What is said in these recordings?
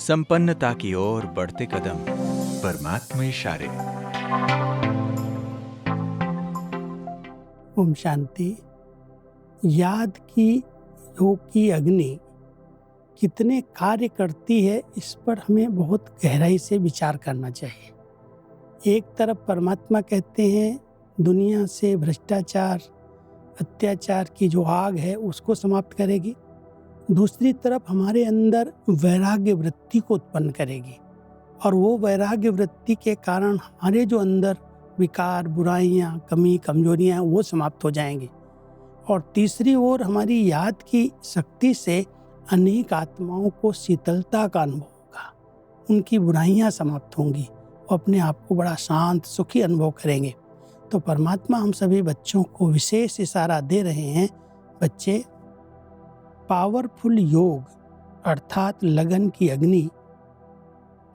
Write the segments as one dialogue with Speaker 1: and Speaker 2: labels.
Speaker 1: संपन्नता की ओर बढ़ते कदम, परमात्मा इशारे।
Speaker 2: ओम शांति। याद की योग की अग्नि कितने कार्य करती है, इस पर हमें बहुत गहराई से विचार करना चाहिए। एक तरफ परमात्मा कहते हैं दुनिया से भ्रष्टाचार, अत्याचार की जो आग है उसको समाप्त करेगी। दूसरी तरफ हमारे अंदर वैराग्य वृत्ति को उत्पन्न करेगी और वो वैराग्य वृत्ति के कारण हमारे जो अंदर विकार, बुराइयां, कमी, कमजोरियां वो समाप्त हो जाएंगी। और तीसरी ओर हमारी याद की शक्ति से अनेक आत्माओं को शीतलता का अनुभव होगा, उनकी बुराइयां समाप्त होंगी, वो अपने आप को बड़ा शांत, सुखी अनुभव करेंगे। तो परमात्मा हम सभी बच्चों को विशेष इशारा दे रहे हैं, बच्चे पावरफुल योग अर्थात लगन की अग्नि,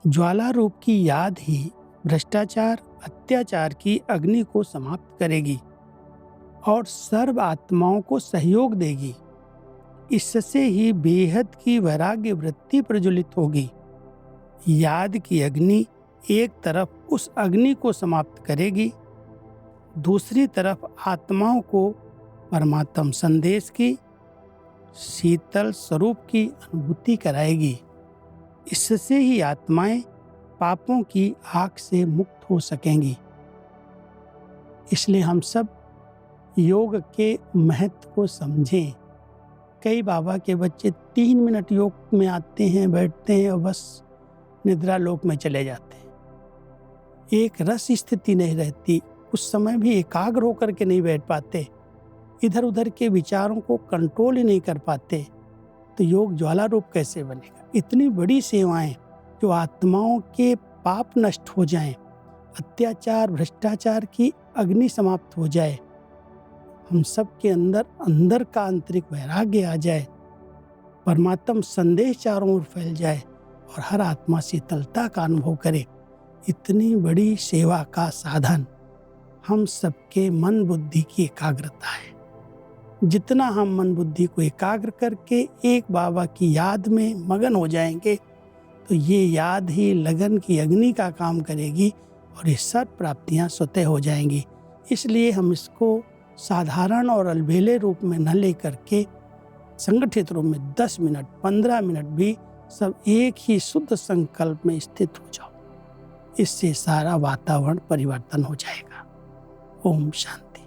Speaker 2: ज्वाला रूप की याद ही भ्रष्टाचार, अत्याचार की अग्नि को समाप्त करेगी और सर्व आत्माओं को सहयोग देगी। इससे ही बेहद की वैराग्य वृत्ति प्रज्वलित होगी। याद की अग्नि एक तरफ उस अग्नि को समाप्त करेगी, दूसरी तरफ आत्माओं को परमात्म संदेश की शीतल स्वरूप की अनुभूति कराएगी। इससे ही आत्माएं पापों की आग से मुक्त हो सकेंगी। इसलिए हम सब योग के महत्व को समझें। कई बाबा के बच्चे 3 मिनट योग में आते हैं, बैठते हैं और बस निद्रा लोक में चले जाते हैं। एक रस स्थिति नहीं रहती, उस समय भी एकाग्र होकर के नहीं बैठ पाते, इधर उधर के विचारों को कंट्रोल ही नहीं कर पाते, तो योग ज्वाला रूप कैसे बनेगा। इतनी बड़ी सेवाएं जो आत्माओं के पाप नष्ट हो जाएं, अत्याचार, भ्रष्टाचार की अग्नि समाप्त हो जाए, हम सब के अंदर का आंतरिक वैराग्य आ जाए, परमात्म संदेश चारों ओर फैल जाए और हर आत्मा शीतलता का अनुभव करे। इतनी बड़ी सेवा का साधन हम सबके मन बुद्धि की एकाग्रता है। जितना हम मन बुद्धि को एकाग्र करके एक बाबा की याद में मगन हो जाएंगे, तो ये याद ही लगन की अग्नि का काम करेगी और ये सब प्राप्तियां स्वतः हो जाएंगी। इसलिए हम इसको साधारण और अलबेले रूप में न लेकर के संगठित रूप में 10 मिनट, 15 मिनट भी सब एक ही शुद्ध संकल्प में स्थित हो जाओ। इससे सारा वातावरण परिवर्तन हो जाएगा। ओम शांति।